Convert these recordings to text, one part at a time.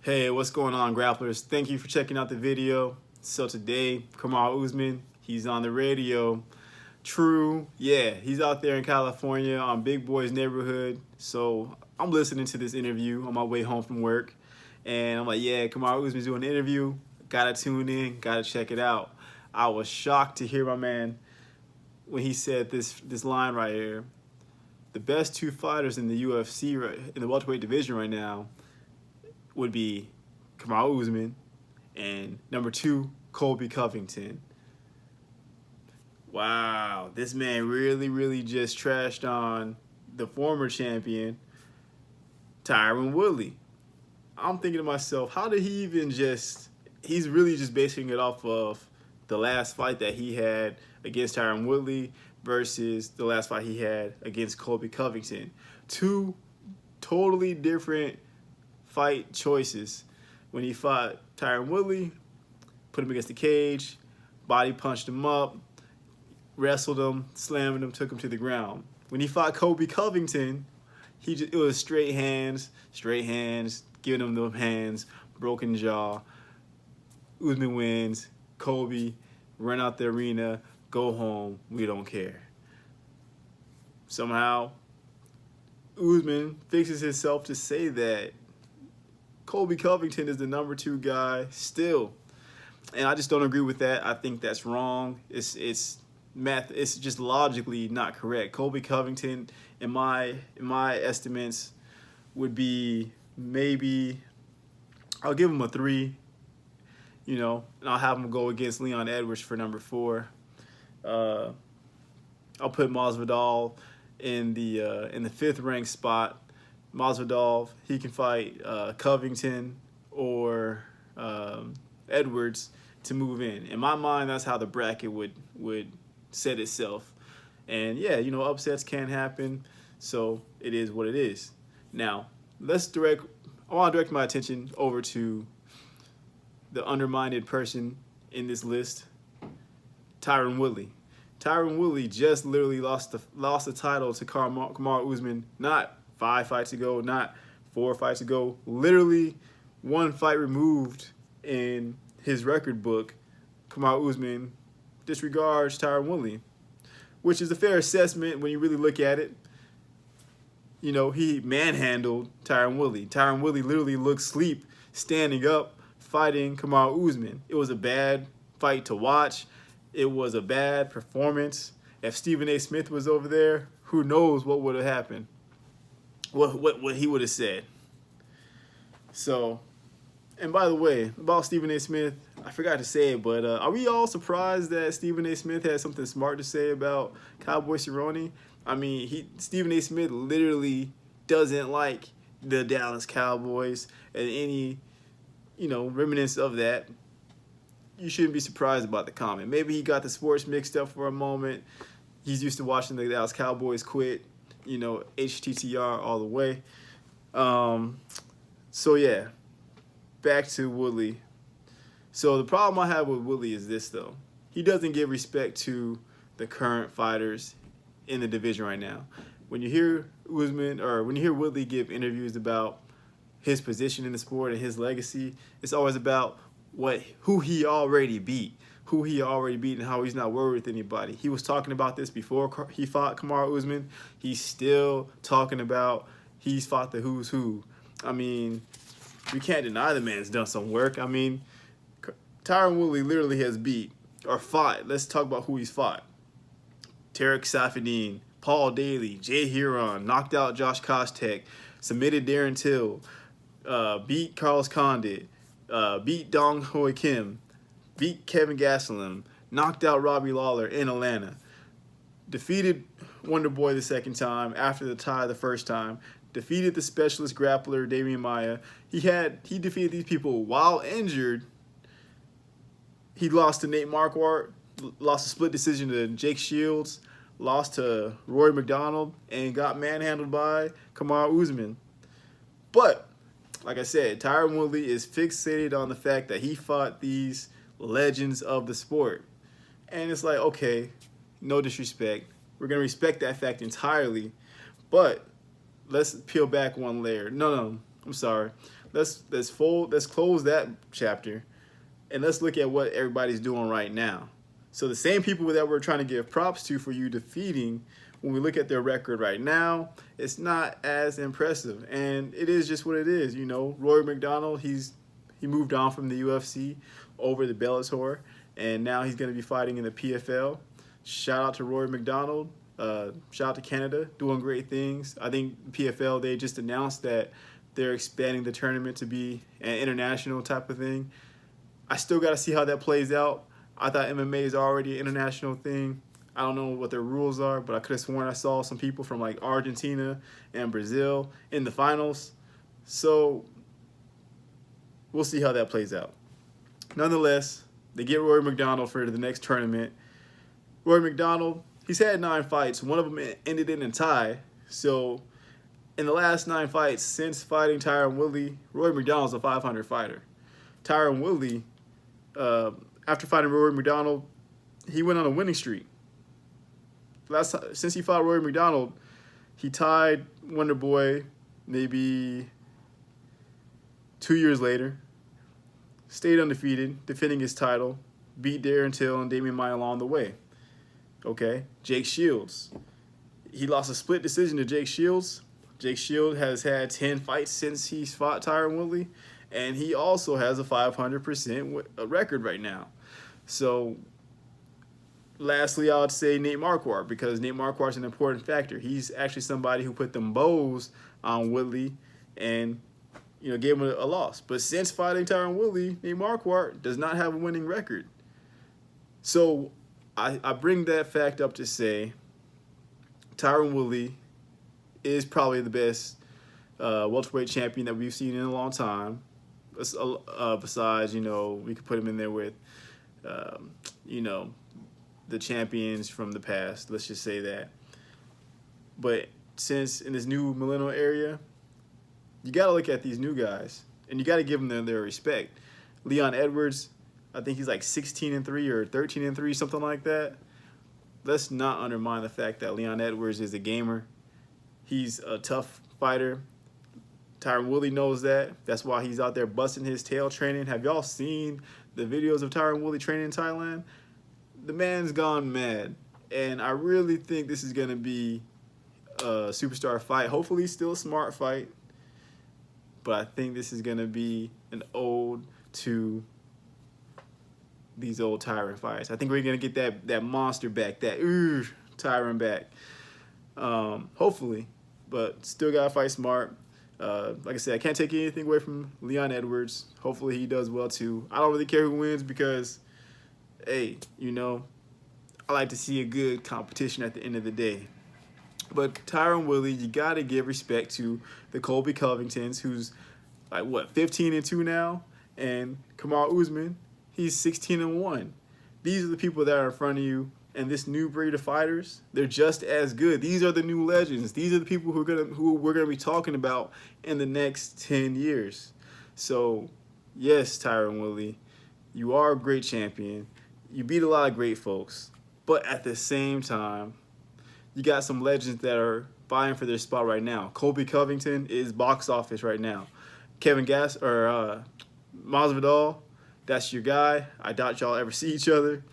Hey, what's going on, grapplers? Thank you for checking out the video. So today, Kamaru Usman, he's on the radio. True, yeah, he's out there in California on Big Boy's neighborhood. So I'm listening to this interview on my way home from work. And I'm like, yeah, Kamaru Usman's doing an interview. Gotta tune in, gotta check it out. I was shocked to hear my man when he said this line right here. The best two fighters in the UFC, in the welterweight division right now, would be Kamaru Usman and number 2, Colby Covington. Wow, this man really just trashed on the former champion, Tyron Woodley. I'm thinking to myself, how did he even he's really just basing it off of the last fight that he had against Tyron Woodley versus the last fight he had against Colby Covington. Two totally different fight choices. When he fought Tyron Woodley, put him against the cage, body punched him up, wrestled him, slammed him, took him to the ground. When he fought Colby Covington, it was straight hands, giving him the hands, broken jaw. Usman wins. Colby, run out the arena, go home, we don't care. Somehow, Usman fixes himself to say that Colby Covington is the number 2 guy still, and I just don't agree with that. I think that's wrong. It's math. It's just logically not correct. Colby Covington, in my estimates, would be maybe, I'll give him a 3. You know, and I'll have him go against Leon Edwards for number 4. I'll put Masvidal in the 5th ranked spot. Masvidal, he can fight Covington or Edwards to move in. In my mind, that's how the bracket would set itself. And yeah, you know, upsets can happen, so it is what it is. Now, I want to direct my attention over to the undermined person in this list, Tyron Woodley. Tyron Woodley just literally lost the title to Kamaru Usman not 5 fights ago, not 4 fights ago, literally 1 fight removed in his record book. Kamaru Usman disregards Tyron Woodley, which is a fair assessment when you really look at it. You know, he manhandled Tyron Woodley. Tyron Woodley literally looked asleep, standing up, fighting Kamaru Usman. It was a bad fight to watch. It was a bad performance. If Stephen A. Smith was over there, who knows what would have happened, what he would have said. So, and by the way, about Stephen A. Smith, I forgot to say it, but are we all surprised that Stephen A. Smith had something smart to say about Cowboy Cerrone? I mean, Stephen A. Smith literally doesn't like the Dallas Cowboys and any, you know, remnants of that. You shouldn't be surprised about the comment. Maybe he got the sports mixed up for a moment. He's used to watching the Dallas Cowboys quit. You know, HTTR all the way. So yeah, back to Woodley. So the problem I have with Woodley is this, though. He doesn't give respect to the current fighters in the division right now. When you hear Usman, or when you hear Woodley give interviews about his position in the sport and his legacy, it's always about who he already beat, and how he's not worried with anybody. He was talking about this before he fought Kamaru Usman. He's still talking about he's fought the who's who. I mean, you can't deny the man's done some work. I mean, Tyron Woodley literally has beat or fought. Let's talk about who he's fought. Tarek Saffiedine, Paul Daly, Jay Huron, knocked out Josh Koscheck, submitted Darren Till, beat Carlos Condit, beat Dong Hoi Kim, beat Kevin Gastelum, knocked out Robbie Lawler in Atlanta, defeated Wonder Boy the 2nd time after the tie the 1st time, defeated the specialist grappler Damian Maia. He defeated these people while injured. He lost to Nate Marquardt, lost a split decision to Jake Shields, lost to Rory McDonald, and got manhandled by Kamaru Usman. But like I said, Tyron Woodley is fixated on the fact that he fought these legends of the sport. And it's like, okay, no disrespect. We're going to respect that fact entirely. But let's peel back one layer. No, I'm sorry. Let's close that chapter, and let's look at what everybody's doing right now. So the same people that we're trying to give props to for you defeating, when we look at their record right now, it's not as impressive, and it is just what it is. You know, Rory McDonald, he moved on from the UFC over to Bellator, and now he's going to be fighting in the PFL. Shout out to Rory McDonald. Shout out to Canada, doing great things. I think PFL, they just announced that they're expanding the tournament to be an international type of thing. I still got to see how that plays out. I thought MMA is already an international thing. I don't know what their rules are, but I could have sworn I saw some people from like Argentina and Brazil in the finals. So we'll see how that plays out. Nonetheless, they get Rory McDonald for the next tournament. Rory McDonald, he's had 9 fights. One of them ended in a tie. So in the last 9 fights since fighting Tyron Woodley, Rory McDonald's a 500 fighter. Tyron Woodley, after fighting Rory McDonald, he went on a winning streak. Since he fought Rory McDonald, he tied Wonder Boy maybe 2 years later, stayed undefeated, defending his title, beat Darren Till and Damian Maia along the way. Okay, Jake Shields. He lost a split decision to Jake Shields. Jake Shields has had 10 fights since he's fought Tyron Woodley, and he also has a 500% record right now. So lastly, I would say Nate Marquardt, because Nate Marquardt's an important factor. He's actually somebody who put them bows on Woodley and, you know, gave him a loss. But since fighting Tyron Woodley, Nate Marquardt does not have a winning record. So I bring that fact up to say Tyron Woodley is probably the best welterweight champion that we've seen in a long time. Besides, you know, we could put him in there with, you know, the champions from the past. Let's just say that. But since in this new millennial area, you got to look at these new guys, and you got to give them their respect. Leon Edwards, I think he's like 16-3 or 13-3, something like that. Let's not undermine the fact that Leon Edwards is a gamer. He's a tough fighter. Tyron Woodley knows that. That's why he's out there busting his tail training. Have y'all seen the videos of Tyron Woodley training in Thailand? The man's gone mad. And I really think this is going to be a superstar fight. Hopefully still a smart fight. But I think this is going to be an ode to these old Tyron fights. I think we're going to get that monster back, that Tyron back. Hopefully. But still got to fight smart. Like I said, I can't take anything away from Leon Edwards. Hopefully he does well too. I don't really care who wins because, hey, you know, I like to see a good competition at the end of the day. But Tyron Woodley, you got to give respect to the Colby Covingtons, who's like, what, 15-2 now? And Kamaru Usman, he's 16-1. These are the people that are in front of you. And this new breed of fighters, they're just as good. These are the new legends. These are the people who we're gonna be talking about in the next 10 years. So, yes, Tyron Woodley, you are a great champion. You beat a lot of great folks, but at the same time, you got some legends that are vying for their spot right now. Colby Covington is box office right now. Masvidal, that's your guy. I doubt y'all ever see each other.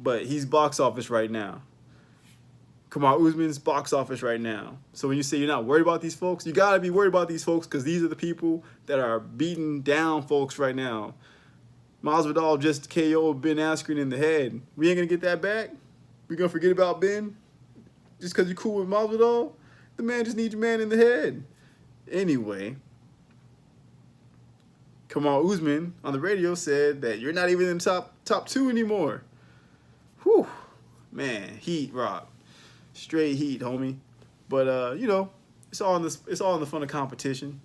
But he's box office right now. Kamaru Usman's box office right now. So when you say you're not worried about these folks, you got to be worried about these folks because these are the people that are beating down folks right now. Masvidal just KO'd Ben Askren in the head. We ain't going to get that back? We going to forget about Ben? Just because you're cool with Masvidal? The man just needs your man in the head. Anyway, Kamaru Usman on the radio said that you're not even in the top 2 anymore. Whew, man, heat, Rock, straight heat, homie. But you know, it's all in the fun of competition.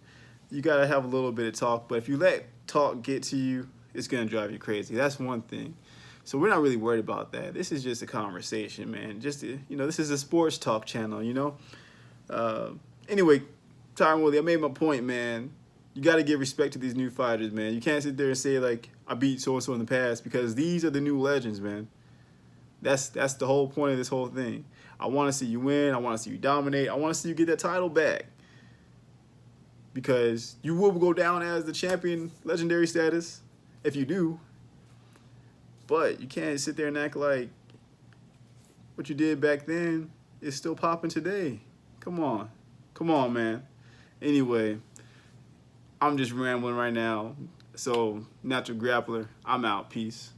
You gotta have a little bit of talk, but if you let talk get to you, it's gonna drive you crazy. That's one thing. So we're not really worried about that. This is just a conversation, man. This is a sports talk channel. You know. Anyway, Tyron Woodley, I made my point, man. You gotta give respect to these new fighters, man. You can't sit there and say like I beat so and so in the past because these are the new legends, man. That's the whole point of this whole thing. I want to see you win. I want to see you dominate. I want to see you get that title back. because you will go down as the champion, legendary status, if you do. But you can't sit there and act like what you did back then is still popping today. Come on. Come on, man. Anyway, I'm just rambling right now. So, Natural Grappler, I'm out. Peace.